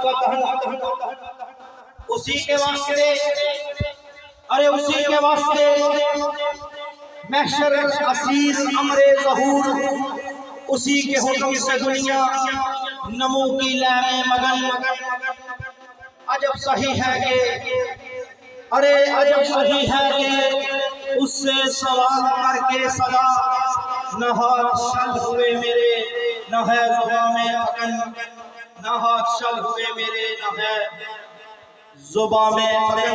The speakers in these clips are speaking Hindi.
का दहन उसी के वास्ते, अरे उसी के वास्ते महशर असीर अमरे ज़हूर, उसी के हुक्म से दुनिया नमो की लहरें मगन। अजब सही है कि, अरे अजब सही है कि उससे सवाल करके सदा न हाथ शल हुए मेरे न है जुबान में अगन, न हाथ शल हुए मेरे न है जुबान में अगन।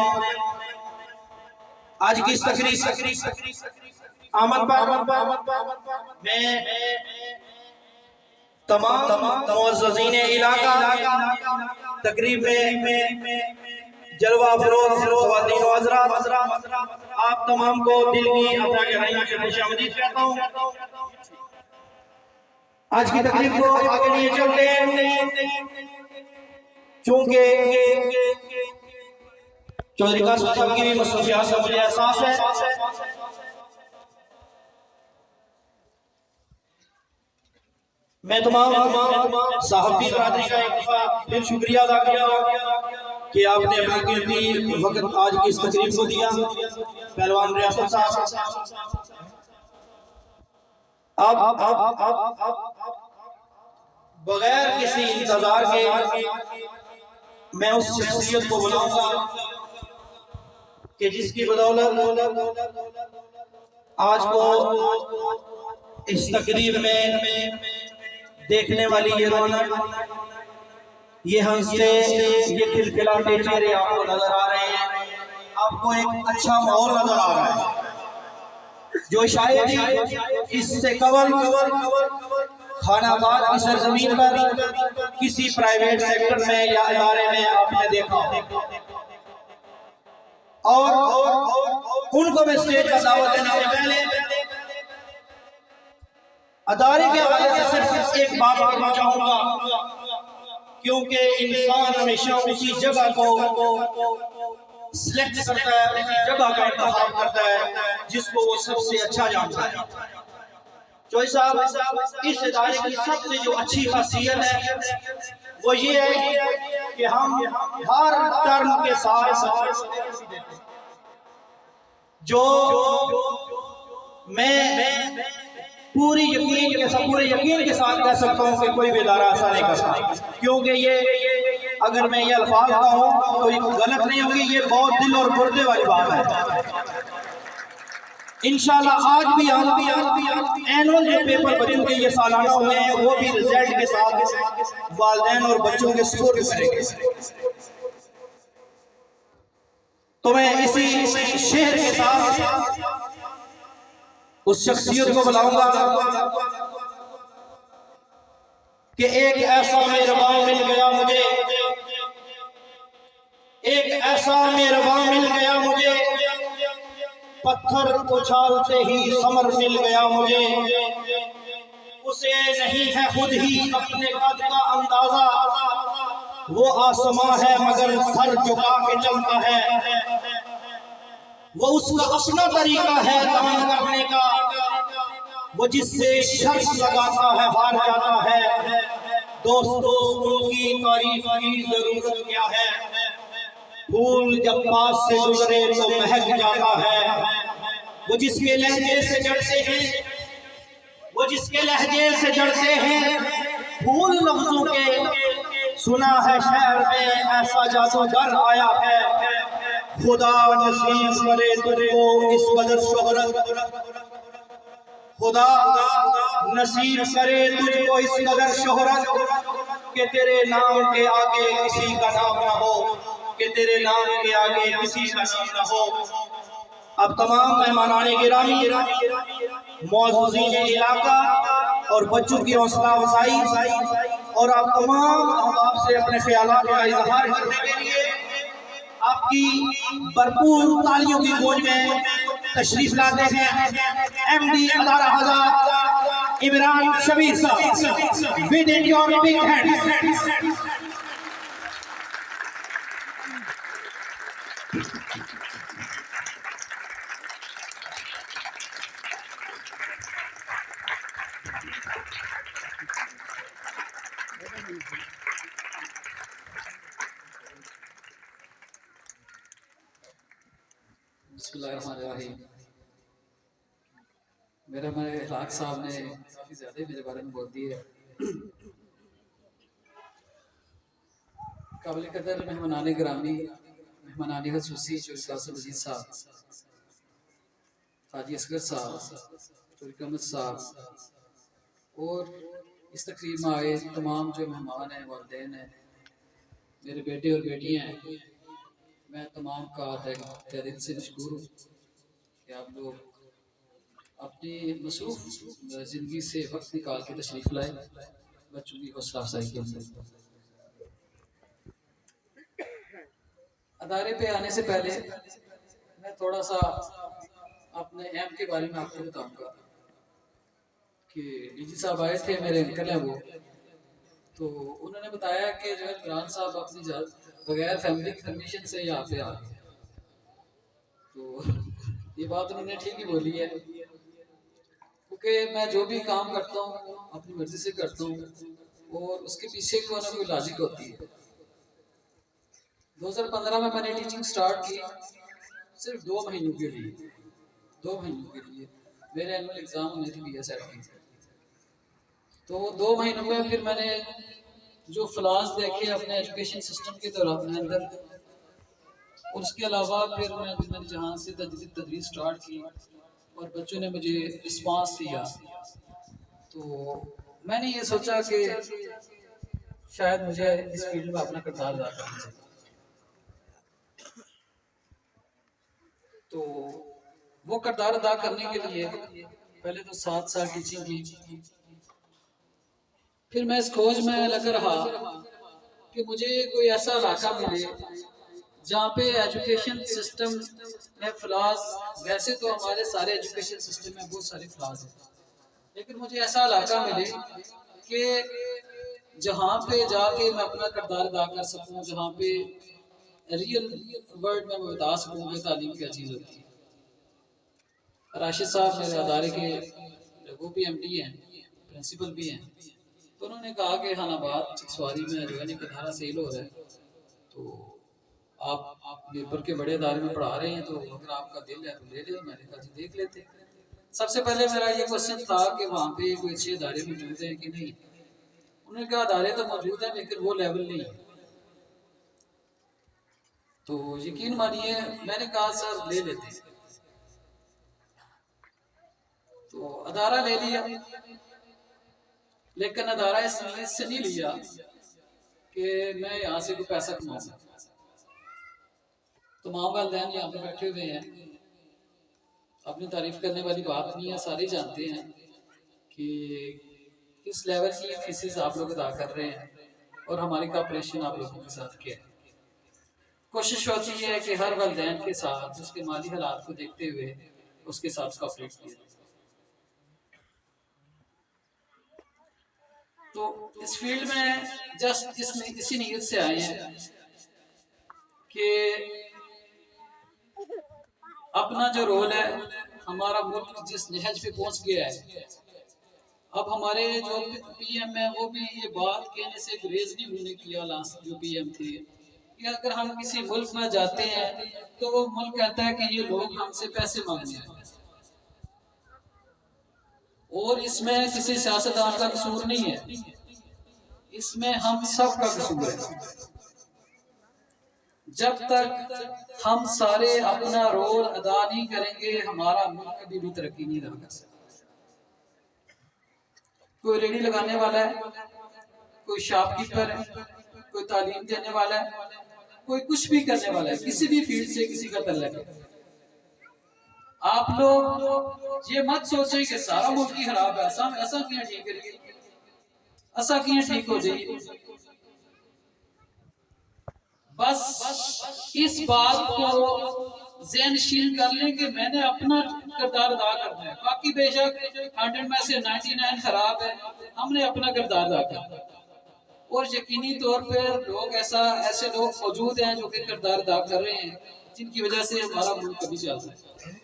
आज की तकरीर आमद मैं तमाम मुअज़्ज़ज़ीन इलाका तकरीब में जलवा फरोज़ ख़वातीन व हज़रात, आप तमाम को दिल की अता गहराइयों से खुशामदीद कहता हूँ। आज की तकरीब को आगे लिए चलते हैं, चूँकि चौधरी कासिम साहब की भी मसरूफियात का मुझे एहसास है। मैं तमाम साहबी बरादरी का एक दफा फिर शुक्रिया अदा करता कि आपने अपना कीमती वक्त आज की इस तकरीब को दिया। पहलवान रियासत साहब, आप बगैर किसी इंतजार के मैं उस शख्सियत को बुलाऊंगा कि जिसकी बदौलत आज को इस तकरीब में देखने वाली ये रौनक, ये हंसते, ये खिलखिलाते चेहरे आपको नजर आ रहे हैं। आपको एक अच्छा माहौल नजर आ रहा है जो शायद ही इससे कबल खानाबाद की सरजमीन पर किसी प्राइवेट सेक्टर में या इदारे में आपने देखा। और उनको मैं स्टेज का दावत देने से पहले अदारे के हवाले से सिर्फ एक बात कहना चाहूंगा, क्योंकि इंसान हमेशा उसी जगह को सिलेक्ट करता है, उसी जगह का इंतखाब करता है जिसको वो सबसे अच्छा जानता है। चौधरी साहब, इस इदारे की सबसे जो अच्छी खासियत है वो ये है कि हम हर टर्म के साथ जो मैं पूरे यकीन के साथ कह सकता हूँ कि कोई भी इदारा ऐसा नहीं करता, क्योंकि ये अगर मैं ये अल्फाज कहूँ तो ये गलत नहीं होगी, ये बहुत दिल और गुर्दे वाली बात है। इंशाल्लाह आज भी एनुअल जो पेपर बच्चों के ये सालाना हुए हैं वो भी रिजल्ट के साथ वालिदैन और बच्चों के स्कोर करेंगे। तो मैं इसी शेर के साथ उस शख्सियत को बुलाऊंगा कि एक ऐसा मेहरबा मिल गया मुझे, एक ऐसा मेहरबा मिल गया मुझे, पत्थर उछालते ही समर मिल गया मुझे। उसे नहीं है खुद ही अपने कद का अंदाजा, वो आसमां है मगर सर झुका के चलता है। वो उसका अपना तरीका है दान करने का, वो जिससे शर्त लगाता है हार जाता है। दोस्तों उनकी तारीफ की जरूरत क्या है, फूल जब पास से गुजरे तो महक जाता है। वो जिसके लहजे से जड़ते हैं, वो जिसके लहजे से जड़ते हैं फूल लफ्जों के, सुना है शहर में ऐसा जादूगर आया है। खुदा नसीब करे तुझको इस कदर शोहरत, खुदा नसीब करे तुझको इस कदर शोहरत कि तेरे नाम के आगे किसी का नाम ना हो, कि तेरे नाम के आगे किसी का नाम ना हो। अब तमाम मेहमानाने गिरामी, मौजूदीन इलाका और बच्चों की हौसला अफजाई और आप तमाम अहबाब से अपने ख्यालात का इजहार करने के लिए आपकी भरपूर तालियों की गूंज में तशरीफ लाते हैं MD अदारा हज़ार इमरान शबीर साहब, with in your big hands. बिस्मिल्लाहिर्रहमानिर्रहीम। मेरे इलाक साहब ने काफ़ी ज़्यादा मेरे बारे में बोल दिए। काबिल कदर मेहमानान ग्रामी, मेहमानान खसूसी चौधरी कासिम मजीद साहब, हाजी असगर साहब, चौधरी अहमद साहब और इस तकरीब में आए तमाम जो मेहमान हैं, वालिदैन हैं, मेरे बेटे और बेटियाँ हैं, मैं तमाम का तहे दिल से मशकूर हूँ कि आप लोग अपनी मसरूफ़ ज़िंदगी से वक्त निकाल के तशरीफ़ लाए बच्चों की हौसला अफजाई के लिए। अदारे पे आने से पहले मैं थोड़ा सा अपने ऐप के बारे में आपको बताऊंगा कि डीजी साहब आए थे, मेरे अंकल हैं वो, तो उन्होंने बताया कि जो है इमरान साहब अपनी बगैर फैमिली की परमिशन से यहाँ पे आ गए। तो ये बात उन्होंने ठीक ही बोली है, क्योंकि मैं जो भी काम करता हूँ अपनी मर्जी से करता हूँ और उसके पीछे कोई ना कोई लॉजिक होती है। 2015 में मैंने टीचिंग स्टार्ट की, सिर्फ 2 महीनों के लिए। 2 महीनों के लिए मेरे एनुअल एग्ज़ाम होने थे BSET की। तो 2 महीनों में फिर मैंने जो फ्लॉज देखे अपने एजुकेशन सिस्टम के दौरान अंदर, और उसके अलावा फिर मैंने जहाँ से तदरीस स्टार्ट की और बच्चों ने मुझे रिस्पांस दिया, तो मैंने ये सोचा कि शायद मुझे इस फील्ड में अपना किरदार अदा करना चाहिए। तो वो किरदार अदा करने के लिए पहले तो 7 साल टीचिंग की, फिर मैं इस खोज में लग रहा कि मुझे कोई ऐसा इलाका मिले जहाँ पे एजुकेशन सिस्टम में फ्लॉज, वैसे तो हमारे सारे एजुकेशन सिस्टम में बहुत सारे फ्लॉज हैं, लेकिन मुझे ऐसा इलाका मिले कि जहाँ पे जाके मैं अपना किरदार अदा कर सकूँ, जहाँ पे रियल वर्ड में मैं बता सकूँ कि तालीम क्या चीज़ होती है। राशिद साहब मेरे अदारे के वो भी MD हैं, प्रिंसिपल भी हैं, तो उन्होंने कहा कि खानाबाद चिकसवारी में जो है एक अदारा सेल हो रहा है, तो आप मीरपुर के बड़े अदारे में पढ़ा रहे हैं, तो अगर आपका दिल है तो ले ले। मैंने कहा जी देख लेते। सबसे पहले मेरा ये क्वेश्चन था कि वहाँ पे कोई अच्छे अदारे मौजूद हैं कि नहीं। उन्होंने कहा अदारे तो मौजूद हैं लेकिन वो लेवल नहीं है। तो यकीन मानिए मैंने कहा सर ले लेते। तो अदारा ले लिया, लेकिन अदारा इससे नहीं लिया कि मैं यहाँ से कोई पैसा कमाऊंगा। तमाम वालिदैन यहाँ पे बैठे हुए हैं, अपनी तारीफ करने वाली बात नहीं है, सारे जानते हैं कि किस लेवल की फीसेस आप लोग अदा कर रहे हैं और हमारी कॉपरेशन आप लोगों के साथ क्या है। कोशिश होती है कि हर वालिदैन के साथ उसके माली हालात को देखते हुए उसके साथ कॉपरेट किया। तो इस फील्ड में जस्ट इसी नीयत से आए हैं कि अपना जो रोल है, हमारा मुल्क जिस नहज पे पहुंच गया है, अब हमारे जो PM है वो भी ये बात कहने से गुरेज नहीं होने किया। लास्ट जो PM थे कि अगर हम किसी मुल्क में जाते हैं तो वो मुल्क कहता है कि ये लोग हमसे पैसे मांगते हैं, और इसमें किसी सियासतदान का कसूर नहीं है, इसमें हम सब का कसूर है। जब तक हम सारे अपना रोल अदा नहीं करेंगे हमारा मुल्क कभी भी तरक्की नहीं कर सकता। कोई रेडी लगाने वाला है, कोई शॉपकीपर है, कोई तालीम देने वाला है, कोई कुछ भी करने वाला है, किसी भी फील्ड से किसी का तल्लुक है। आप लोग ये मत सोचें कि सारा मुल्क ही खराब है, ऐसा क्यों ठीक करिए, ऐसा क्यों ठीक हो जाइए। बस इस बात को ज़हनशील कर लें कि मैंने अपना किरदार अदा करना है। बाकी बेशक 100 में से 99 खराब है, हमने अपना किरदार अदा करना है। और यकीनी तौर पर ऐसे लोग मौजूद हैं जो कि किरदार अदा कर रहे हैं, जिनकी वजह से हमारा मुल्क कभी चल रहा है।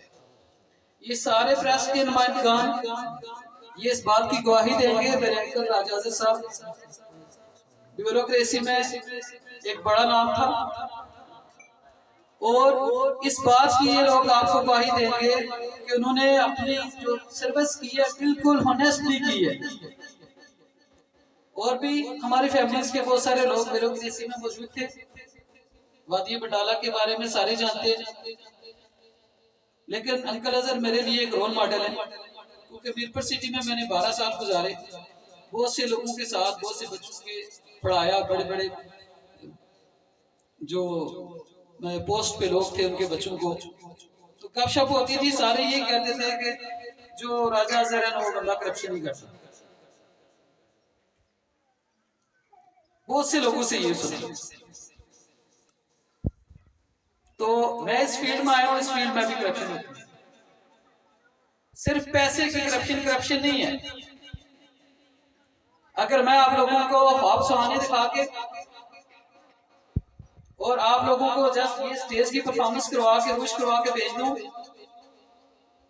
ये सारे प्रेस के नुमाइंदगान ये इस बात की गवाही देंगे। मेरे अंकल राजा साहब ब्यूरोक्रेसी में एक बड़ा नाम था, और इस बात की ये लोग आपको गवाही देंगे कि उन्होंने अपनी जो सर्विस की है बिल्कुल ऑनेस्टली की है। और भी हमारी फैमिलीज के बहुत सारे लोग ब्यूरोक्रेसी में मौजूद थे। वादी बटाला के बारे में सारे जानते हैं, लेकिन अंकल अजहर मेरे लिए एक रोल मॉडल है, क्योंकि मीरपुर सिटी में मैंने 12 साल गुजारे, बहुत से लोगों के साथ, बहुत से बच्चों के पढ़ाया, बड़े बड़े जो पोस्ट पे लोग थे उनके बच्चों को, तो गपशप होती थी, सारे ये कहते थे कि जो राजा अजहर है वो बंदा करप्शन नहीं करता। बहुत से लोगों से ये सुना। तो मैं इस फील्ड में आया हूं, इस फील्ड में भी करप्शन होती है। सिर्फ पैसे की करप्शन नहीं है। अगर मैं आप लोगों को ख्वाब सुहाने दिखा के और आप लोगों को जस्ट ये स्टेज की परफॉर्मेंस करवा के खुश करवा के भेज दूं,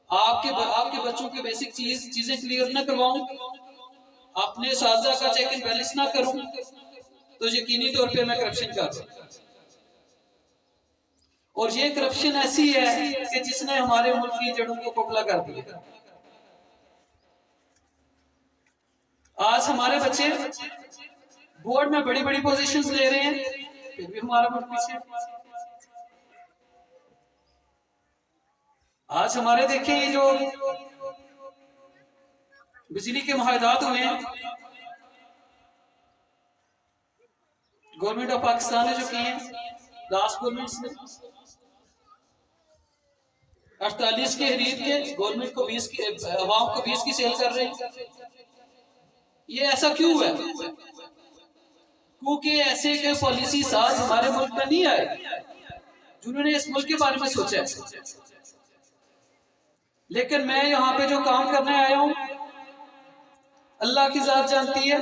आपके बच्चों के बेसिक चीजें क्लियर ना करवाऊं, अपने साजा का चेक एंड बैलेंस ना करूं, तो यकीनी तौर पे मैं करप्शन कर रहा हूं। और ये करप्शन ऐसी है कि जिसने हमारे मुल्क की जड़ों को खोखला कर दिया। आज हमारे बच्चे बोर्ड में बड़ी बड़ी पोजीशंस ले रहे हैं, फिर भी हमारा मुल्क पीछे। आज हमारे देखें ये जो बिजली के मुआहदात हुए हैं, गवर्नमेंट ऑफ पाकिस्तान ने जो किए हैं, लास्ट गवर्नमेंट्स ने 48 के खरीद के गवर्नमेंट को 20 की, अवाम को 20 की सेल कर रहे हैं। ये ऐसा क्यों है? क्योंकि ऐसे के पॉलिसी साज हमारे मुल्क में नहीं आए जिन्होंने इस मुल्क के बारे में सोचा है। लेकिन मैं यहाँ पे जो काम करने आया हूं, अल्लाह की जात जानती है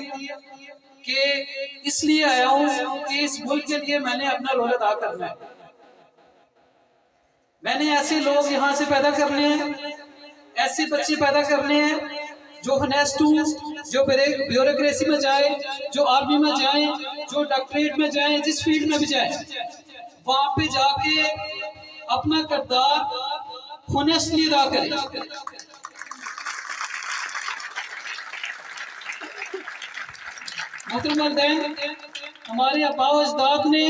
कि इसलिए आया हूं कि इस मुल्क के लिए मैंने अपना रोल अदा करना है। मैंने ऐसे लोग यहाँ से पैदा करने हैं, ऐसे बच्चे पैदा करने हैं जो हनेस्ट हूं, जो ब्यूरोक्रेसी में जाए, जो आर्मी में जाए, जो डॉक्टरेट में जाए, जिस फील्ड में भी जाए, वहां पे जाके अपना किरदार हनेस्टली अदा करें। मोहतरम, हमारे आबा अजदाद ने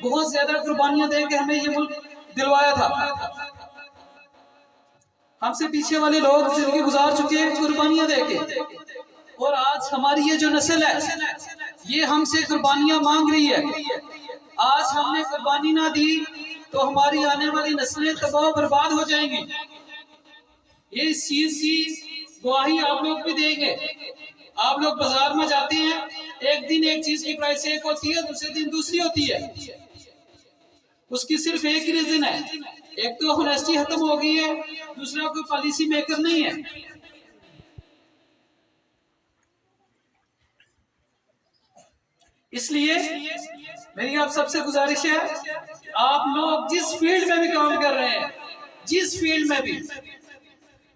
बहुत ज्यादा कुर्बानियां दे के हमें ये मुल्क दिलवाया था। हमसे पीछे वाले लोग जिंदगी गुजार चुके हैं कुर्बानियां देके, और आज हमारी ये जो नस्ल है ये हमसे कुर्बानियां मांग रही है। आज हमने कुर्बानी ना दी तो हमारी आने वाली नस्लें तबाह बर्बाद हो जाएंगी। ये इस चीज की गवाही आप लोग भी देंगे। आप लोग बाजार में जाते हैं, एक दिन एक चीज की प्राइस एक होती है, दूसरे दिन दूसरी होती है। उसकी सिर्फ एक ही रीजन है, एक तो ऑनेस्टी खत्म हो गई है, दूसरा कोई पॉलिसी मेकर नहीं है। इसलिए मेरी आप सबसे गुजारिश है, आप लोग जिस फील्ड में भी काम कर रहे हैं, जिस फील्ड में भी,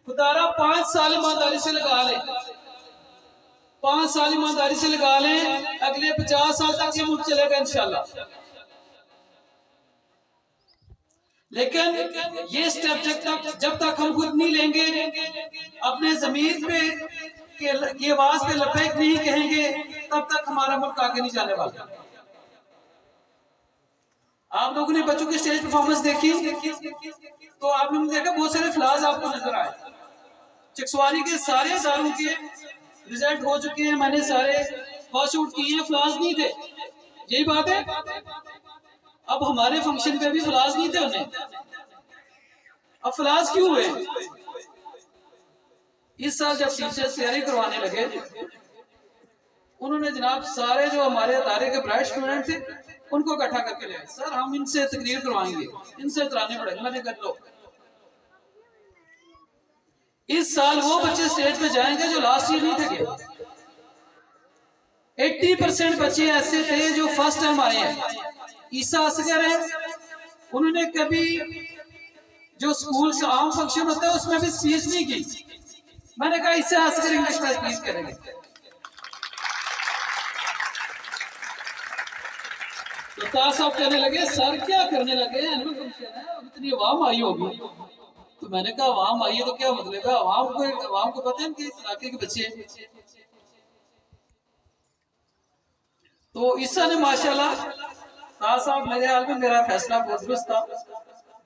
खुदारा 5 साल ईमानदारी से लगा लें, 5 साल ईमानदारी से लगा लें, अगले 50 साल तक ये मुल्क चलेगा इंशाल्लाह। लेकिन ये स्टेप जब तक हम खुद नहीं लेंगे, अपने जमीर पे की आवाज पे लबैक नहीं कहेंगे, तब तक हमारा मुल्क आगे नहीं जाने वाला। आप लोगों ने बच्चों की स्टेज परफॉर्मेंस देखी तो आप लोगों ने देखा बहुत सारे फ्लाज आपको नजर आए। चकसवारी के सारे इदारों के रिजल्ट हो चुके हैं, मैंने सारे पास आउट किए हैं, फ्लाज नहीं थे। यही बात है, अब हमारे फंक्शन पे भी फ्लाज नहीं थे उन्हें, अब फ्लाज क्यों हुए? इस साल जब टीचर्स तैयारी करवाने लगे, उन्होंने जनाब सारे जो हमारे अदारे के ब्राइट स्टूडेंट थे उनको इकट्ठा करके ले आए। सर हम इनसे तकरीर करवाएंगे, इनसे कराने पड़ेगा। मैंने कर लो, इस साल वो बच्चे स्टेज पे जाएंगे जो लास्ट ईयर नहीं थे। 80% बच्चे ऐसे थे जो फर्स्ट टाइम आए हैं। ईसा असगर है, उन्होंने कभी जो स्कूल का आम फंक्शन होता है उसमें भी स्पीच नहीं की। मैंने कहा ईसा असगर इंग्लिश में स्पीच करेंगे। तो ताज साहब कहने लगे सर क्या करने लगे, एनुअल फंक्शन है, अब इतनी आवाम आई होगी। तो मैंने कहा आवाम आई है तो क्या मतलब है, आवाम को पता है कि इस इलाके के बच्चे हैं। तो ईसा ने माशाल्लाह, ताज साहब मेरे हाल में मेरा फैसला बहुत दुरुस्त था,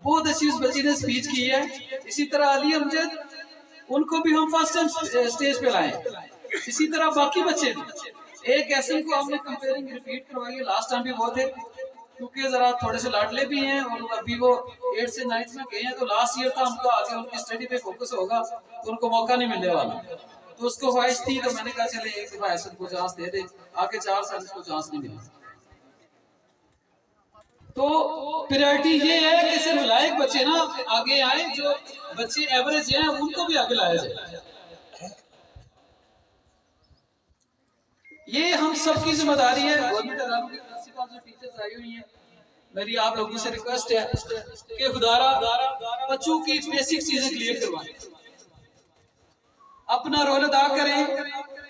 बहुत अच्छी उस बच्ची ने स्पीच की है। इसी तरह अली अमजद, उनको भी हम फर्स्ट टाइम स्टेज पे लाए। इसी तरह बाकी बच्चे, एक ऐसे को हमने कंपेयरिंग रिपीट करवाई है, लास्ट टाइम भी वो थे, क्योंकि जरा थोड़े से लाडले भी हैं और अभी वो 8 से 9 में गए हैं, तो लास्ट ईयर था उनका, आगे उनकी स्टडी पे फोकस होगा तो उनको मौका नहीं मिलने वाला। तो उसको ख्वाहिश थी, तो मैंने कहा चले एक दफा ऐसे को चांस दे दे, आगे 4 साल को चांस नहीं मिला। तो प्रायोरिटी ये है कि सिर्फ लायक बच्चे ना आगे आए, जो बच्चे एवरेज हैं उनको भी आगे लाया जाए। ये हम सबकी जिम्मेदारी है, गवर्नमेंट अदारों की प्रिंसिपल जो टीचर्स आई हुई हैं, मेरी आप लोगों से रिक्वेस्ट है कि खुदारा बच्चों की बेसिक चीजें क्लियर करवाएं, अपना रोल अदा करें।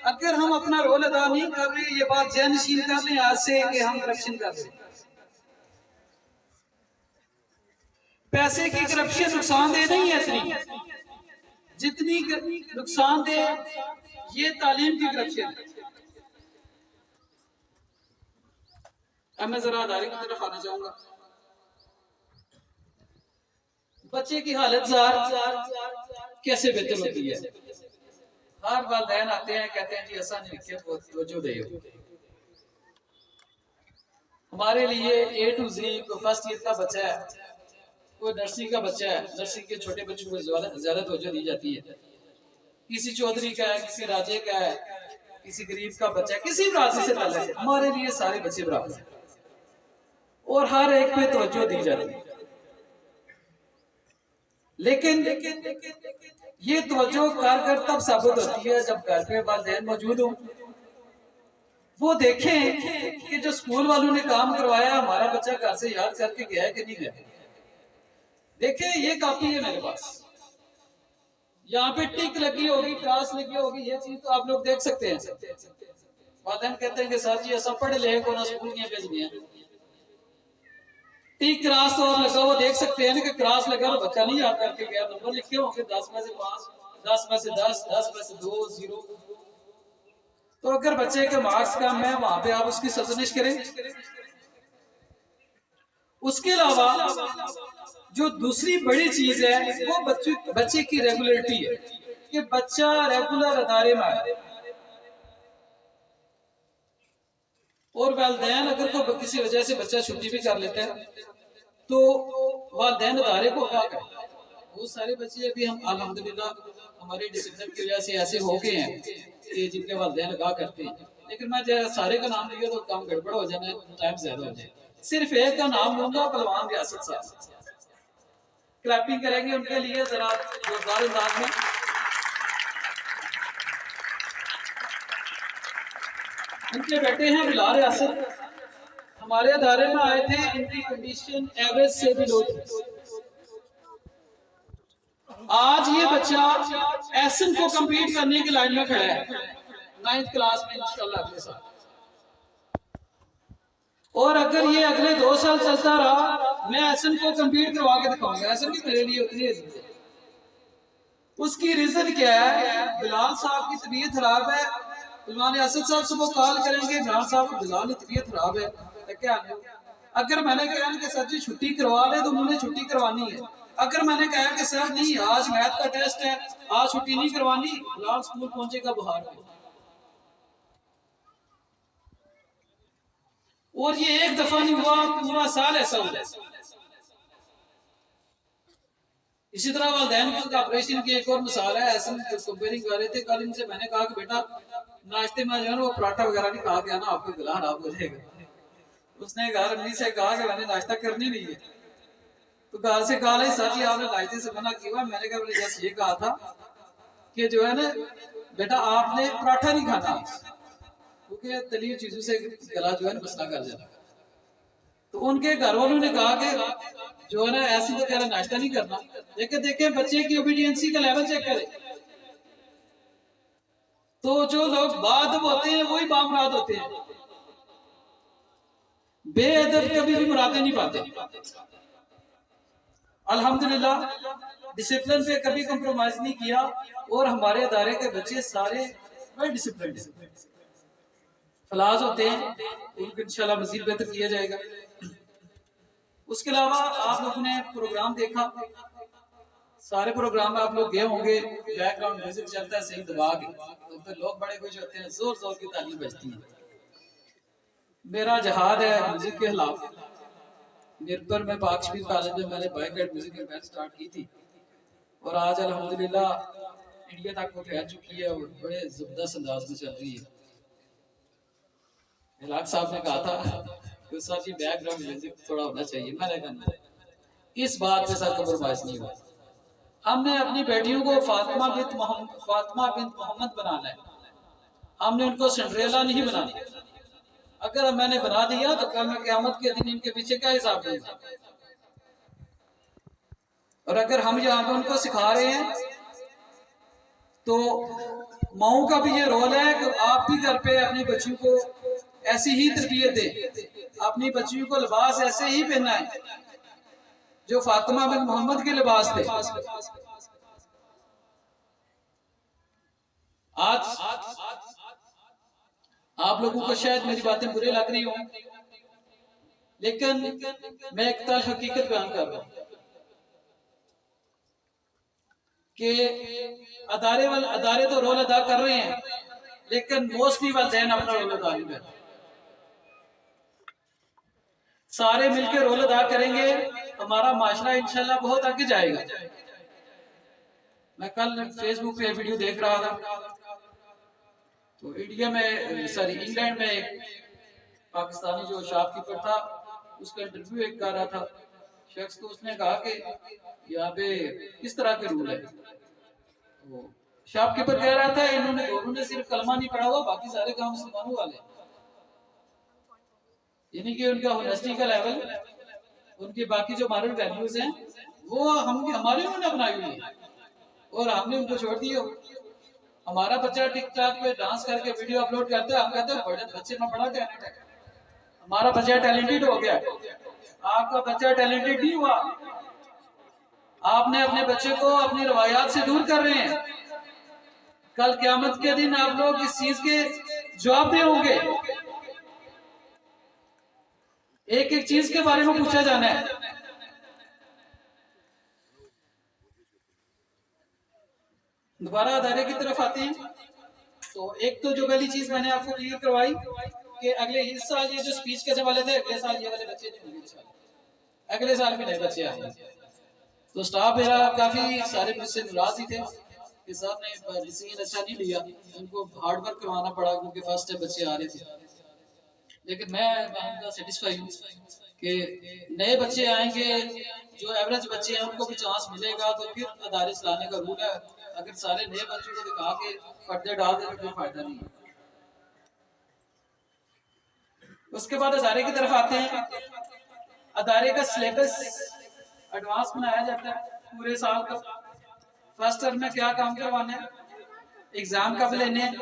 अगर हम अपना रोल अदा नहीं कर रहे, ये बात जहनशीन कर लें आज से कि हम करप्शन कर रहे हैं। पैसे की करप्शन नुकसानदेह नहीं है इतनी जितनी नुकसानदेह ये तालीम की करप्शन है। अब मैं जरा अदारे की तरफ आना चाहूंगा। बच्चे की हालत कैसे बेहतर होती है? हर वालिदैन आते हैं, कहते हैं जी ऐसा नहीं लिखे, तवज्जो दे। हमारे लिए A to Z, कोई फर्स्ट ईयर का बच्चा है, कोई नर्सरी का बच्चा है, नर्सरी के छोटे बच्चों को ज्यादा तवज्जो दी जाती है। किसी चौधरी का है, किसी राजे का है, किसी गरीब का बच्चा है, किसी राजे से ताल्लुक है, हमारे लिए सारे बच्चे बराबर हैं और हर एक पे तवज्जो दी जाती है। लेकिन ये तवज्जो कारगर तब साबित होती है जब घर पे वालिदैन मौजूद हो, वो देखें कि जो स्कूल वालों ने काम करवाया हमारा बच्चा घर से याद करके गया है कि नहीं गया। देखें ये कॉपी है मेरे पास, यहाँ पे टिक लगी होगी, क्लास लगी होगी, ये चीज तो आप लोग देख सकते हैं। वालिदैन कहते हैं कि सर जी ऐसा पढ़े लिखे को ना स्कूल में भेज दिया, टी क्रास और लगा वो देख सकते हैं कि क्रास लगा तो बच्चा नहीं याद करके गया, नंबर लिखे होंगे 10 में से 5, 10 में से 10, 10 में से 2, 0। तो अगर बच्चे के मार्क्स कम है वहां पे आप उसकी सतनिश करें। उसके अलावा जो दूसरी बड़ी चीज है वो बच्चे की रेगुलरिटी है, कि बच्चा रेगुलर अदारे में आए। और वालिदैन अगर कोई किसी वजह से बच्चा छुट्टी भी कर लेता है तो वालिदैन अदारे को क्या करें। बहुत सारे बच्चे अभी हम अल्हम्दुलिल्लाह हमारे डिसिप्लिन की वजह से ऐसे हो गए हैं कि जिनके वालिदैन अदा करते हैं, लेकिन मैं सारे का नाम लिया तो काम गड़बड़ हो जाना, टाइम ज्यादा हो जाए। सिर्फ एक का नाम लूंगा, पहलवान रियासत साहब। क्लैपिंग करेंगे उनके लिए जरा जोरदार अंदाज में। उनके बेटे हैं बिलाल रियासत, हमारे अदारे में आए थे, इनकी कंडीशन एवरेज से भी लो थी। आज ये बच्चा एसएन को कंपीट करने की लाइन में खड़ा है 9th क्लास में इंशाल्लाह अगले साल। और अगर ये अगले 2 साल चलता रहा, मैं एसएन को कंपीट करवा के दिखाऊंगा। एसएन भी मेरे लिए उतनी अजीज है। उसकी रीजन क्या है? बिलाल साहब की तबीयत खराब है, पहलवान असद साहब सुबह कॉल करेंगे, बिलाल साहब को बिलाल की तबीयत खराब है, तो क्या अगर मैंने कहा कि सर जी छुट्टी करवा ले तो उन्होंने छुट्टी करवानी है। अगर मैंने कहा कि सर नहीं आज मैथ का टेस्ट है, आज छुट्टी नहीं करवानी, बिलाल स्कूल पहुंचेगा बुखार में। और ये एक दफा नहीं हुआ, पूरा साल ऐसा हुआ। इसी तरह वालिदैन का ऑपरेशन की एक और मिसाल है। ऐसे कंपेयरिंग कर रहे थे कल इनसे, मैंने कहा कि बेटा नाश्ते में जो है वो पराठा वगैरह नहीं खा के आना, आपको गला खराब हो जाएगा। उसने घर अम्मी से कहा कि मैंने नाश्ता करनी नहीं है, तो घर से कहा सर जी आपने नाश्ते से मना किया। मैंने कहा मैंने जैसे ये कहा था कि जो है ना बेटा आपने पराठा नहीं खाना, क्योंकि तली चीजों से गला जो है ना मसला कर जाता। तो उनके घर वालों ने कहा कि जो है ना ऐसे तो कह रहा नाश्ता नहीं करना। लेकिन देखे बच्चे की ओबीडियंसी का लेवल चेक करें, तो जो लोग बाद होते हैं वही बामराद होते हैं। बेअदब कभी भी मुरादे नहीं पाते। अल्हम्दुलिल्लाह डिसिप्लिन पे कभी कंप्रोमाइज नहीं किया और हमारे अदारे के बच्चे सारे वेल डिसिप्लिन फलाज होते हैं, उनको इंशाल्लाह मजीद बेहतर किया जाएगा। उसके अलावा आप लोगों ने प्रोग्राम देखा, सारे प्रोग्राम में आप लोग गए होंगे, बैकग्राउंड म्यूजिक चलता है सही दबा के, तो फिर लोग बड़े खुश होते हैं, जोर जोर की ताली बजती है। मेरा जहाद है म्यूजिक के खिलाफ। मिरपुर में पाकशमीर कॉलेज में मैंने बाइकआउट म्यूजिक की बैच स्टार्ट की थी और आज अल्हम्दुलिल्लाह इंडिया तक वो फैल चुकी है और बड़े जबरदस्त अंदाज में चल रही है। इलाक साहब ने कहा था कि उस साथ ये बैकग्राउंड म्यूजिक थोड़ा होना चाहिए, मैंने कहा इस बात के साथ कंप्रोमाइज नहीं हुआ। हमने अपनी बेटियों को फातिमा बिन्त मोहम्मद बनाना है, हमने उनको सिंड्रेला नहीं बनाना। अगर मैंने बना दिया तो कल मैं क़यामत के दिन इनके पीछे क्या हिसाब दूंगा। और अगर हम यहाँ पे उनको सिखा रहे हैं तो माओ का भी ये रोल है कि आप भी घर पे अपनी बच्चियों को ऐसी ही तरबियत दें, अपनी बच्चियों को लिबास ऐसे ही पहना है जो फातिमा बिन मोहम्मद के लिबास थे। आज आप लोगों को शायद मेरी बातें बुरी लग रही हो, लेकिन मैं एक तल हकीकत बयान कर रहा हूं कि अदारे तो रोल अदा कर रहे हैं, लेकिन मोस्टली वालिदैन अपना रोल अदा नहीं कर रहे। सारे मिलकर रोल अदा करेंगे, हमारा माशरा इंशाल्लाह बहुत आगे जाएगा। मैं कल फेसबुक पे वीडियो देख रहा था, तो इंडिया में इंग्लैंड में एक पाकिस्तानी जो शॉपकीपर था उसका इंटरव्यू एक कर रहा था शख्स, तो उसने कहा कि यहाँ पे किस तरह के रूल है। तो शॉपकीपर कह रहा था इन्होंने दोनों ने सिर्फ कलमा नहीं पढ़ा हुआ, बाकी सारे काम मुसलमानों वाले, यानी कि उनका होनेस्टी का लेवल, उनकी बाकी जो मॉरल वैल्यूज हैं वो हमारे उन्होंने अपनाई हुई है और हमने उनको छोड़ दिया। हमारा बच्चा टिकटॉक पे डांस करके वीडियो अपलोड करता है, हम कहते हैं बड़े बच्चे में बड़ा टैलेंट है, हमारा बच्चा टैलेंटेड हो गया। आपका बच्चा टैलेंटेड नहीं हुआ, आपने अपने बच्चे को अपनी रवायात से दूर कर रहे हैं। कल क़यामत के दिन आप लोग इस चीज के जवाब दे होंगे, एक एक चीज के बारे में पूछा जाना है। दोबारा अदारे की तरफ आते हैं, तो एक तो जो पहली चीज मैंने आपको क्लियर करवाई कि अगले इस साल ये जो स्पीच के जमाने थे, अगले साल ये वाले बच्चे नहीं होंगे, अगले साल भी नए बच्चे आएंगे। तो स्टाफ मेरा काफी सारे मुझसे नाराज ही थे कि साहब ने डिसीजन अच्छा नहीं लिया, उनको हार्ड वर्क करवाना पड़ा क्योंकि फर्स्ट टाइम बच्चे आ रहे थे। लेकिन मैं सेटिस्फाई हूँ कि नए बच्चे आएंगे, जो एवरेज बच्चे हैं उनको भी चांस मिलेगा, तो फिर अदारे चलाने का रूल है। अगर सारे नए बच्चों को दिखा के पर्दे डाल देने कोई फायदा नहीं है। उसके बाद अदारे की तरफ आते हैं। अदारे का सिलेबस एडवांस बनाया जाता है पूरे साल का। फर्स्ट टर्म में क्या काम करवाना है, एग्जाम कब लेने हैं,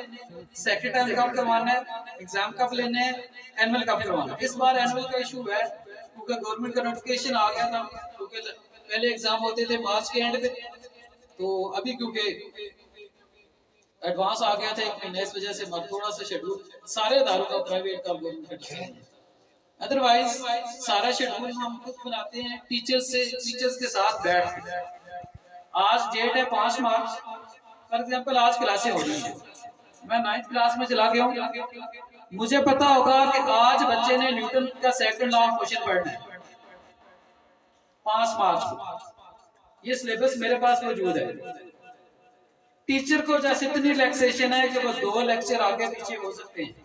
सेकेंड टर्म कब करवाना है, एग्जाम कब लेने हैं, एनुअल कब करवाना है। इस बार एनुअल का इशू है क्योंकि गवर्नमेंट का नोटिफिकेशन आ गया था, क्योंकि पहले एग्जाम होते थे मार्च के एंड पे, तो अभी क्योंकि एडवांस आ गया था एक महीने, इस वजह से थोड़ा सा शेड्यूल सारे इदारों का प्राइवेट का गवर्नमेंट का, अदरवाइज सारा शेड्यूल हम खुद बनाते हैं टीचर्स के साथ बैठ के। आज डेट है 5 मार्च, फॉर एग्जाम्पल आज क्लासें हो रही हैं, मैं 9th क्लास में चला गया हूँ, मुझे पता होगा कि आज बच्चे ने न्यूटन का सेकंड लॉ ऑफ मोशन पढ़ना है 5 मार्च को, ये सिलेबस मेरे पास मौजूद है। टीचर को जैसे इतनी रिलैक्सेशन है कि वो 2 लेक्चर आगे पीछे हो सकते हैं,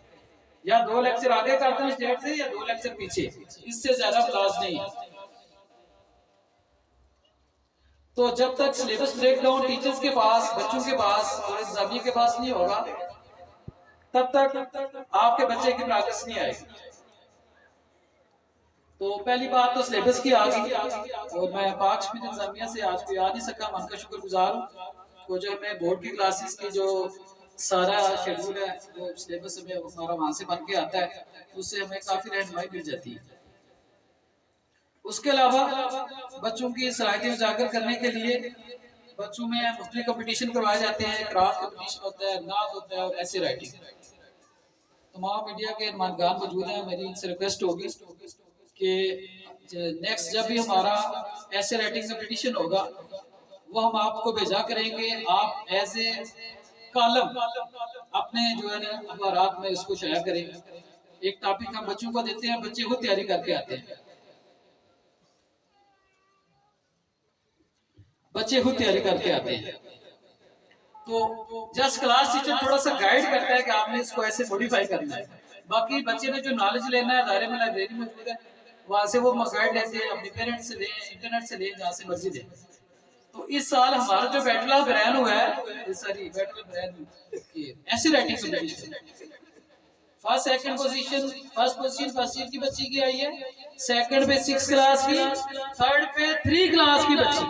या 2 लेक्चर आगे करते हैं स्टेट से, या 2 लेक्चर पीछे, इससे ज्यादा क्लास नहीं है। तो जब तक सिलेबस ब्रेकडाउन टीचर्स के पास, बच्चों के पास और एग्जामियर के पास नहीं होगा, तब तक आपके बच्चे की प्रोग्रेस नहीं आएगी। तो पहली बात तो सिलेबस की आ गई, और मैं पाकशमीर इंतजामिया से आज कोई आ नहीं सका, मैं उनका शुक्रगुजार हूँ। तो जो हमें बोर्ड की क्लासेस की जो सारा शेड्यूल है वो सिलेबस में हमारा वहाँ से बन के आता है, उससे हमें काफ़ी रहनुमाई मिल जाती है। उसके अलावा बच्चों की सलाहियतें उजागर करने के लिए बच्चों में मुख्तलिफ कंपटीशन करवाए जाते हैं। क्राफ्ट कंपटीशन होता है, नात होता है और ऐसे राइटिंग। तमाम मीडिया के नुमाइंदान मौजूद हैं, मेरी इनसे रिक्वेस्ट होगी कि नेक्स्ट जब भी हमारा ऐसे राइटिंग कंपटीशन होगा वो हम आपको भेजा करेंगे। आप एज ए कॉलम अपने जो है ना अखबारात में इसको शाया करें। एक टॉपिक हम बच्चों को देते हैं, बच्चे खुद तैयारी करके आते हैं, बच्चे खुद तैयारी करके आते हैं। तो जस्ट क्लास टीचर थोड़ा सा गाइड करता है कि आपने इसको ऐसे मॉडिफाई करना है। बाकी बच्चे ने जो नॉलेज लेना है दायरे में लाइब्रेरी मौजूद है, वहां से वो गाइड लेते हैं, अपने पेरेंट्स से लें, इंटरनेट से लें, जहाँ से मर्जी लें। तो इस साल हमारा जो बैटल ब्रेन हुआ है, सॉरी बैटल ब्रेन ऐसी writing competition, first second position, first position first year की बच्ची की आई है, सेकंड पे 6 क्लास की, थर्ड पे 3 क्लास की बच्ची।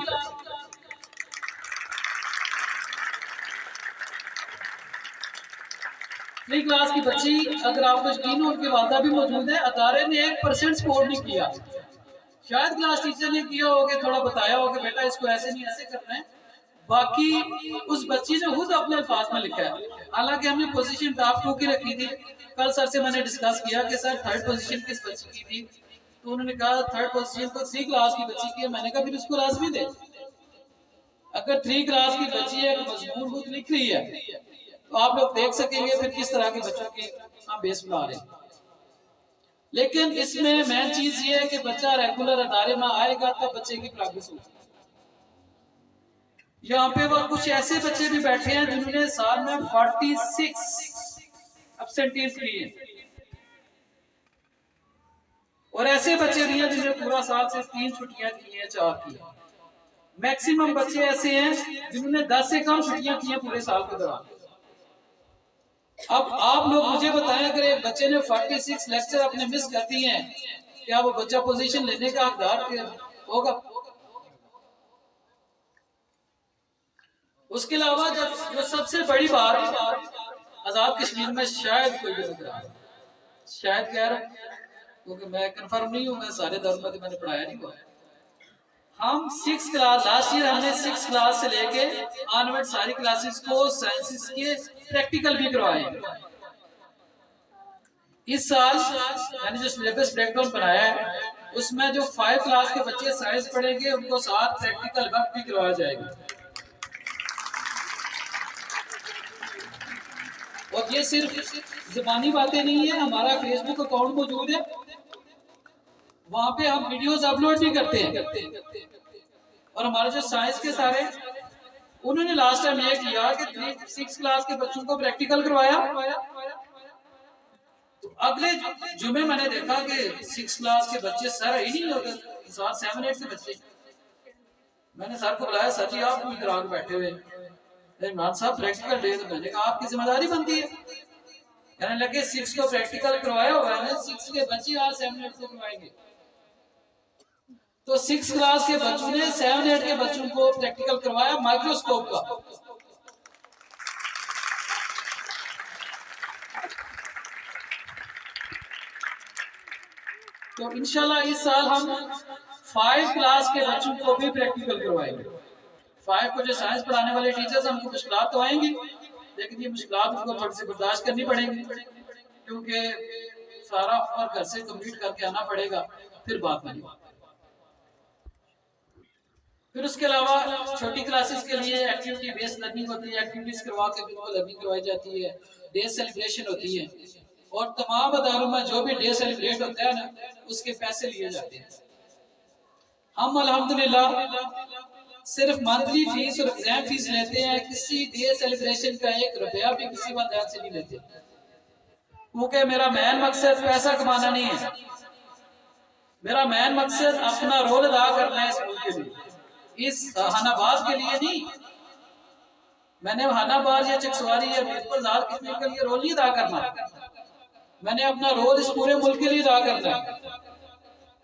थ्री क्लास की बच्ची, अगर आपको यकीन हो उनके वादा भी मौजूद है, अदारे ने 1% सपोर्ट नहीं किया। शायद क्लास टीचर ने किया होगा, थोड़ा बताया होगा बेटा इसको ऐसे नहीं ऐसे करना है। बाकी उस बच्ची ने खुद अपने अल्फाज में लिखा है। हालांकि हमने पोजीशन टॉप 2 की रखी थी। कल सर से मैंने डिस्कस किया कि सर थर्ड पोजीशन किस बच्ची की थी, तो उन्होंने कहा थर्ड पोजीशन तो 3 क्लास की बच्ची की है। मैंने कहा फिर उसको लाजमी दे, अगर 3 क्लास की बच्ची है मजबूर खुद लिख रही है तो आप लोग देख सकेंगे फिर किस तरह के बच्चों के हम बेस बना रहे हैं। लेकिन इसमें मेन चीज ये है कि बच्चा रेगुलर अदारे में आएगा तब बच्चे की प्रोग्रेस होगी। यहाँ पे वो कुछ ऐसे बच्चे भी बैठे हैं जिन्होंने साल में 46 एब्सेंटीज किए हैं, और ऐसे बच्चे भी हैं जिन्होंने पूरा साल से 3 छुट्टियां की हैं, 4 की। मैक्सिमम बच्चे ऐसे हैं जिन्होंने 10 से कम छुट्टियां की हैं पूरे साल के दौरान। अब आप लोग मुझे बताएं, अगर एक बच्चे ने 46 लेक्चर अपने मिस कर दिए हैं, क्या वो बच्चा पोजीशन लेने का हकदार होगा? उसके अलावा जो सबसे बड़ी बात आजाद कश्मीर में शायद कोई बेरोजगार है, शायद कह रहा हूं क्योंकि मैं कंफर्म नहीं हूं, मैं सारे दौर में मैंने पढ़ाया नहीं हुआ। हम 6 क्लास लास्ट ईयर हमने 6 क्लास से लेके ऑनवर्ड सारी क्लासेस को साइंसेस के प्रैक्टिकल भी करवाए। इस साल मैंने जो सिलेबस ब्रेकडाउन बनाया है उसमें जो 5 क्लास के बच्चे साइंस पढ़ेंगे उनको साथ प्रैक्टिकल वर्क भी करवाया जाएगा। और ये सिर्फ ज़बानी बातें नहीं है, हमारा फेसबुक अकाउंट मौजूद है, वहां पे हम वीडियोस अपलोड भी करते हैं। और हमारे जो साइंस के सारे उन्होंने लास्ट टाइम ये किया कि 6 क्लास के बच्चों को प्रैक्टिकल करवाया। तो अगले जुमे मैंने देखा कि 6 क्लास के बच्चे सर ही नहीं होते, 7-8 के बच्चे। मैंने सर को बुलाया, सर जी आप क्यों इधर आके बैठे हुए? इमरान साहब प्रैक्टिकल डे, तो मैंने कहा आपकी जिम्मेदारी बनती है। कहने लगे 6 को प्रैक्टिकल करवाया हुआ है, 6 के बच्चे आज 7-8 को करवाएंगे। तो 6 क्लास के बच्चों ने 7-8 के बच्चों को प्रैक्टिकल करवाया माइक्रोस्कोप का। तो इंशाल्लाह इस साल हम 5 क्लास के बच्चों को भी प्रैक्टिकल करवाएंगे। 5 को जो साइंस पढ़ाने वाले टीचर्स हमको मुश्किलात तो आएंगी, लेकिन ये मुश्किलात उनको थोड़ी सी बर्दाश्त करनी पड़ेगी, क्योंकि सारा और घर से कंप्लीट करके आना पड़ेगा, फिर बात नहीं। फिर उसके अलावा छोटी क्लासेस के लिए एक्टिविटी बेस्ड लर्निंग होती है, एक्टिविटीज करवा के बिल्कुल लर्निंग करवाई जाती है, डे सेलिब्रेशन होती है, और तमाम अदारों में जो भी डे सेलिब्रेट होता है ना उसके पैसे लिए जाते हैं। हम अल्हम्दुलिल्लाह सिर्फ मंथली फीस और एग्जाम फीस लेते हैं, किसी डे सेलिब्रेशन का 1 रुपया भी किसी वालिदैन से नहीं लेते, क्योंकि मेरा मेन मकसद पैसा कमाना नहीं है। मेरा मेन मकसद अपना रोल अदा करना है इस मुल्क के लिए, इस हानाबाद के लिए नहीं। मैंने हानाबाद या चकसवारी या मीरपुर आजाद कश्मीर के लिए रोल नहीं अदा करना, मैंने अपना रोल इस पूरे मुल्क के लिए अदा करना है।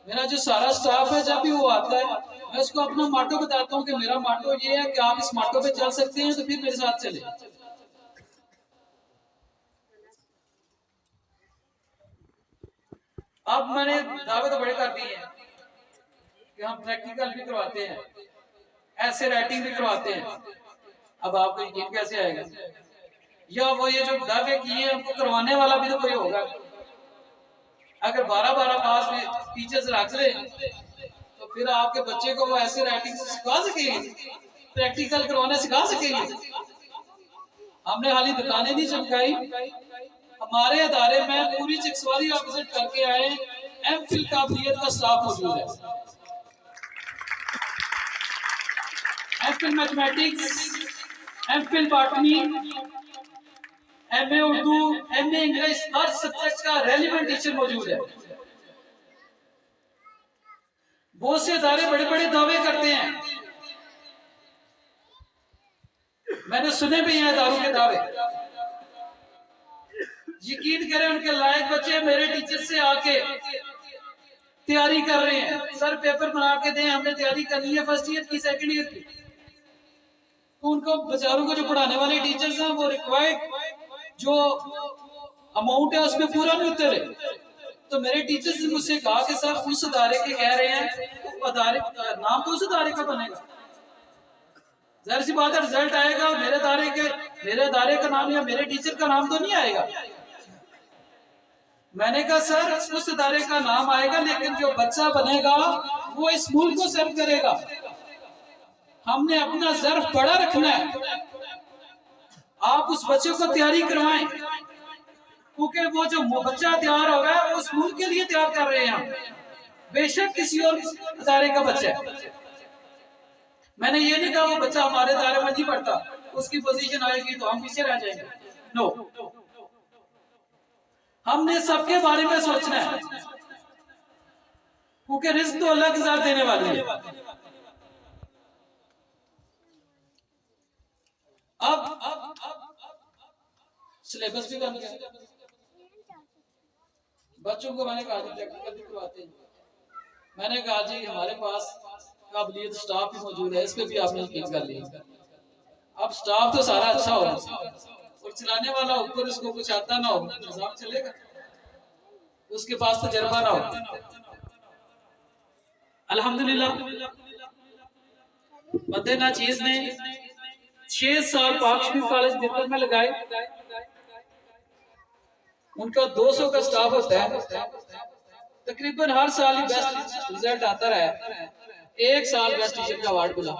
मेरा जो सारा स्टाफ है जब भी वो आता है मैं उसको अपना माटो बताता हूँ कि मेरा माटो ये है कि आप इस माटो पे चल सकते हैं तो फिर मेरे साथ चले। अब मैंने दावे तो बड़े कर दिए हैं कि हम प्रैक्टिकल भी करवाते हैं, ऐसे राइटिंग भी करवाते हैं। अब आपको यकीन कैसे आएगा? या वो ये जो दावे किए हैं उनको करवाने वाला भी तो कोई होगा। अगर 12-12 पास में टीचर्स रख ले तो फिर आपके बच्चे को वो ऐसे राइटिंग सिखा सकेंगे, प्रैक्टिकल करवाना सिखा सकेंगे? हमने हाली दुकानें नहीं चमकाई, हमारे अदारे में पूरी चिक्सवाली आप विजिट करके आए, एमफिल काबिलियत का स्टाफ मौजूद है। MPhil mathematics, MPhil botany, MA Urdu, MA English, हर सब्जेक्ट का रेलिवेंट टीचर मौजूद है। बहुत से अदारे बड़े बड़े दावे करते हैं, मैंने सुने भी हैं अदारों के दावे। यकीन करें उनके लायक बच्चे मेरे टीचर से आके तैयारी कर रहे हैं, सर पेपर बना के दें, हमने तैयारी करनी है फर्स्ट ईयर की, सेकंड ईयर की। उनको बेचारों को जो पढ़ाने वाले टीचर्स हैं वो रिक्वायर्ड जो अमाउंट है उसमें पूरा नहीं उतरे। तो मेरे टीचर्स ने मुझसे कहा कि सर उस अदारे के कह रहे हैं, तो अदारे नाम तो उस अदारे का बनेगा, जाहिर सी बात है रिजल्ट आएगा मेरे अदारे का नाम या मेरे टीचर का नाम तो नहीं आएगा। मैंने कहा सर उस अदारे का नाम आएगा, लेकिन जो बच्चा बनेगा वो इस मुल्क को सर्व करेगा। हमने अपना ज़र्फ बड़ा रखना है, आप उस बच्चे को तैयारी करवाएं, क्योंकि वो जो बच्चा तैयार हो रहा है उस मुल्क के लिए तैयार कर रहे हैं हम, बेशक किसी और अदारे का बच्चा है। मैंने ये नहीं कहा वो बच्चा हमारे दायरे में नहीं पढ़ता, उसकी पोजीशन आएगी तो हम पीछे रह जाएंगे। नो, हमने सबके बारे में सोचना है, क्योंकि रिस्क तो अल्लाह के साथ देने वाली है। अब सिलेबस भी बन गया, बच्चों को मैंने कहा प्रैक्टिकल भी करवाते हैं। मैंने कहा जी हमारे पास काबिलियत स्टाफ भी मौजूद है, इस पे भी आपने यकीन कर लिया। अब स्टाफ तो सारा अच्छा हो और चलाने वाला ऊपर उसको कुछ आता ना हो, निजाम चलेगा, उसके पास तजर्बा ना हो। अल्हम्दुलिल्लाह बंदे ना चीज ने 6 साल पाक शरीफ कॉलेज दिल्ली में लगाए। उनका 200 का स्टाफ होता है, तकरीबन हर साल ही बेस्ट रिजल्ट आता रहा। एक साल बेस्ट टीचर का अवार्ड मिला।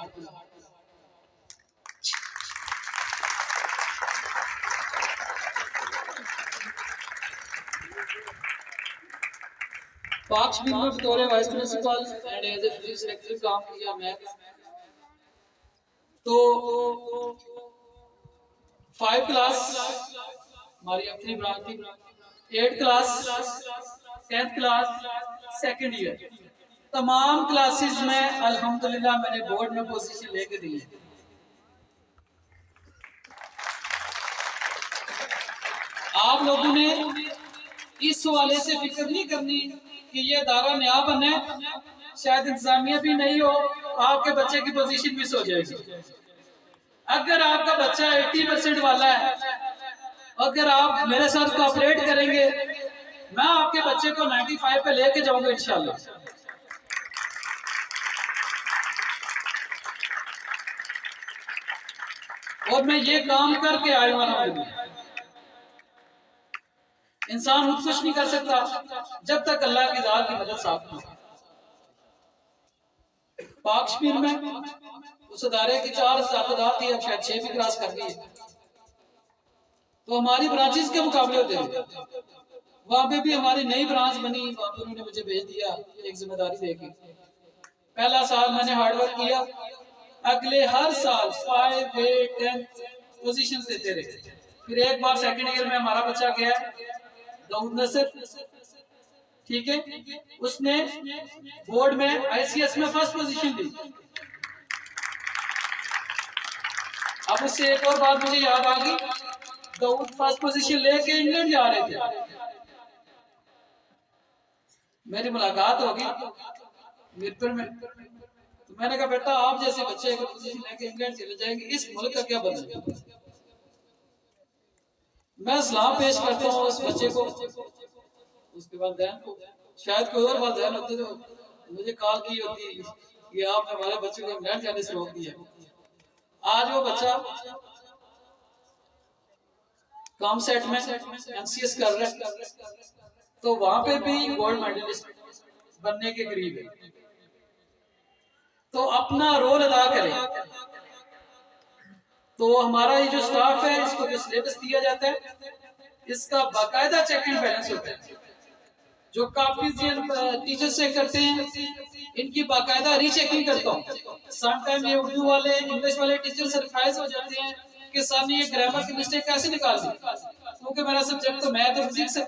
पाक शरीफ में बतौर vice principal and as a physics lecturer काम किया मैथ। तो 5 क्लास हमारी अपनी ब्रांच थी, 8 class, 10th class, second year, तमाम क्लासेस में अल्हम्दुलिल्लाह मैंने बोर्ड में पोजीशन लेके दी है। आप लोगों ने इस हवाले से फिक्र नहीं करनी कि ये अदारा नया बना है, शायद इंतजामिया भी नहीं हो, आपके बच्चे की पोजीशन मिस हो जाएगी। अगर आपका बच्चा 80% वाला है, अगर आप मेरे साथ कोऑपरेट करेंगे, मैं आपके बच्चे को 95 पे लेके जाऊंगा इंशाल्लाह। और मैं ये काम करके आया हूं। इंसान खुद कुछ नहीं कर सकता जब तक अल्लाह की ज़ात की मदद साथ न हो। पाक शरीफ में उस अदारे की 4 तादाद थी, अब शायद 6 भी क्रॉस कर गई है। तो हमारी ब्रांचेस के मुकाबले होते हैं, वहां पे भी हमारी नई ब्रांच बनी, वहां पे उन्होंने मुझे भेज दिया एक जिम्मेदारी देके। पहला साल मैंने हार्डवर्क किया, अगले हर साल 5, 8, 10 पोजीशन देते रहे। फिर एक बार सेकंड ईयर में हमारा बच्चा गया दाऊद नसर, ठीक है, उसने बोर्ड में आईसीएस में फर्स्ट पोजीशन ली। अब उससे एक और बात मुझे याद आ गई, दाऊद फर्स्ट पोजीशन लेके इंग्लैंड जा रहे थे। मेरी मुलाकात होगी मीरपुर में, तो मैंने कहा बेटा आप जैसे बच्चे अगर पोजीशन लेके इंग्लैंड चले जाएंगे, इस मुल्क का क्या बदलेगा? मैं सलाम पेश करता हूँ उस बच्चे को, उसके बाद बहन को। शायद कोई और वालिदैन होते तो मुझे कॉल की होती कि आपने हमारे बच्चे को इंग्लैंड जाने से रोक दिया। आज वो बच्चा कॉम सेट में MCS कर रहा है, तो वहां पे भी गोल्ड मेडलिस्ट बनने के करीब है। तो अपना रोल अदा करें। तो हमारा ये जो स्टाफ है, इसको जो सिलेबस दिया जाता है, इसका बाकायदा चेक एंड बैलेंस होता है। जो काफी टीचर से करते हैं, इनकी बाकायदा रीचेकिंग करता हूँ। सम टाइम ये उर्दू वाले, इंग्लिश वाले टीचर सरप्राइज हो जाते हैं कि सर ने ये ग्रामर की मिस्टेक कैसे निकाल दी, क्योंकि मेरा सब्जेक्ट तो मैथ और फिजिक्स है।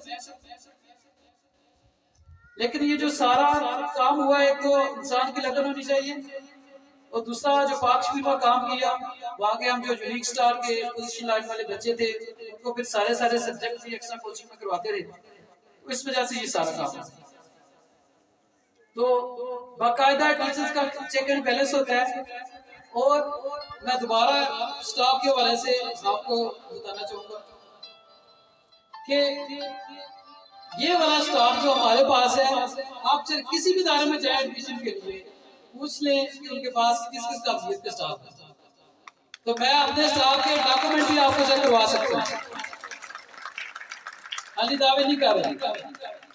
लेकिन ये जो सारा काम हुआ है, एक तो इंसान की लगन होनी चाहिए, और दूसरा जो पाकशमीर का काम किया, वहाँ के हम जो यूनिक स्टार के पोजीशन लाइन वाले बच्चे थे, उनको फिर सारे सब्जेक्ट भी एक्स्ट्रा कोचिंग में करवाते रहे, तो इस वजह से ये सारा काम है। तो बाकायदा टीचर्स का चेक एंड बैलेंस होता है। और मैं दोबारा स्टाफ के हवाले से आपको बताना चाहूंगा कि ये वाला स्टाफ जो हमारे पास है, आप चाहे किसी भी इदारे में जाए एडमिशन के लिए, पूछ लें कि उनके पास किस किस काबिलियत के स्टाफ है। तो मैं अपने स्टाफ के डॉक्यूमेंट भी आपको चेक करवा सकता हूँ, खाली दावे नहीं कर रहे,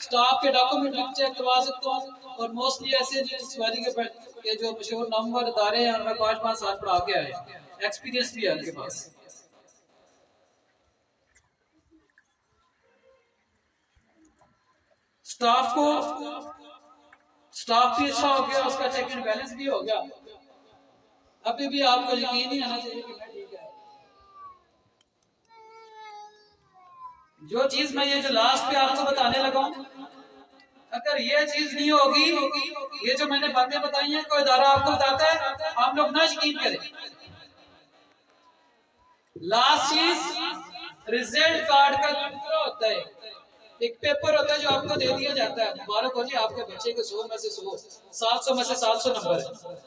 स्टाफ के डॉक्यूमेंट भी चेक करवा सकता हूँ। और मोस्टली ऐसे जो सवारी के जो मशहूर नामवर इदारे हैं, उनमें 5-5 साल पढ़ा के आए, एक्सपीरियंस भी है उनके पास। स्टाफ भी अच्छा हो गया, उसका चेक एंड बैलेंस भी हो गया। अभी भी आपको यकीन नहीं आना चाहिए कि मैं ठीक है। जो चीज मैं ये जो लास्ट पे आपको बताने लगा हूं, अगर ये चीज नहीं होगी, ये जो मैंने बातें बताई हैं, कोई इदारा आपको बताता है, आप लोग ना यकीन करें। लास्ट चीज रिजल्ट कार्ड का दूसरा होता है, एक पेपर होता है जो आपको दे दिया जाता है, मुबारक हो जी आपके बच्चे को 100 में से 100, 700 में से 700 नंबर है।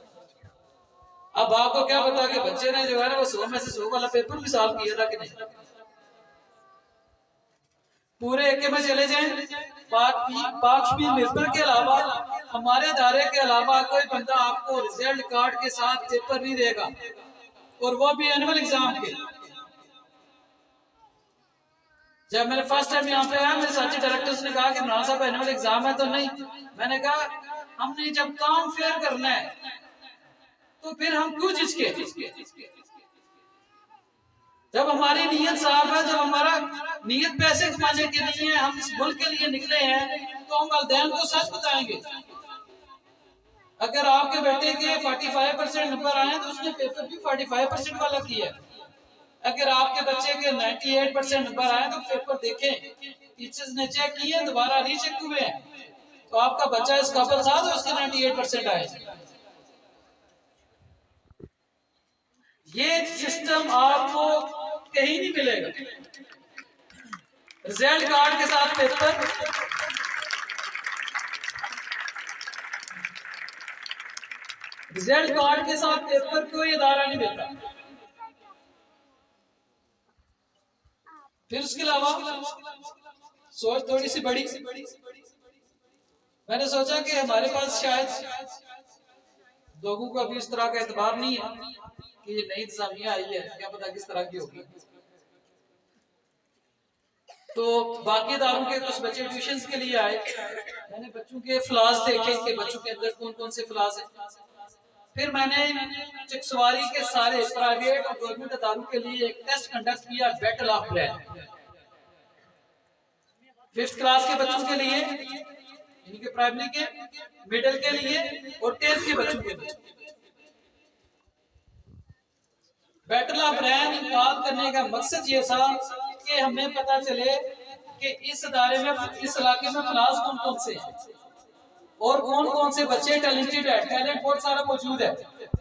अब आपको क्या पता कि बच्चे ने जो है ना वो 100 में से 100 वाला पेपर भी सॉल्व किया था कि नहीं। पूरे एके में चले जाएं, पाकशमीर मिरपुर के अलावा हमारे इदारे के अलावा कोई बंदा आपको रिजल्ट कार्ड के साथ पेपर नहीं देगा, और वो भी एनुअल एग्जाम के। जब मैंने फर्स्ट टाइम यहाँ पे आया, मेरे साथी डायरेक्टर्स ने कहा कि इमरान साहब एनुअल एग्जाम है, तो नहीं, मैंने कहा हमने जब काम फेयर करना है तो फिर हम क्यों झिझके। जब हमारी नीयत साफ है, जब हमारा नीयत पैसे कमाने के नहीं है, हम इस मुल्क के लिए निकले हैं, तो हम वालिदैन को सच बताएंगे। अगर आपके बेटे के 45% नंबर आए तो उसने पेपर भी 45% वाला किया है। अगर आपके बच्चे के 98% नंबर आए तो पेपर देखें, टीचर्स ने चेक किए, दोबारा रीचेक हुए हैं, तो आपका बच्चा इस काबिल था तो उसके 98% आए। ये सिस्टम आपको कहीं नहीं मिलेगा। रिजल्ट कार्ड के साथ पेपर, रिजल्ट कार्ड के साथ पेपर कोई इदारा नहीं देता। फिर उसके अलावा सोच थोड़ी सी बड़ी, मैंने सोचा कि हमारे पास शायद लोगों को अभी इस तरह का एतबार नहीं है कि ये नई इंतजामिया आई है, क्या पता किस तरह की होगी। तो बाकी इदारों के कुछ बच्चे ट्यूशन के लिए आए, मैंने बच्चों के फ्लास देखे कि बच्चों के अंदर कौन कौन से फ्लास हैं। फिर मैंने चिकसवारी के सारे प्राइवेट और गवर्नमेंट इदारों के लिए एक टेस्ट कंडक्ट किया, battle of brain. 5th class के बच्चों के लिए, इनके प्राइमरी के, मिडिल के लिए और 10th के बच्चों के लिए बैटल ऑफ ब्रेन इंतकाल करने का मकसद ये था कि हमें पता चले कि इस इदारे में, इस इलाके में फ्लास कौन कौन से हैं और कौन कौन से बच्चे टैलेंटेड है। टैलेंट बहुत सारा मौजूद है,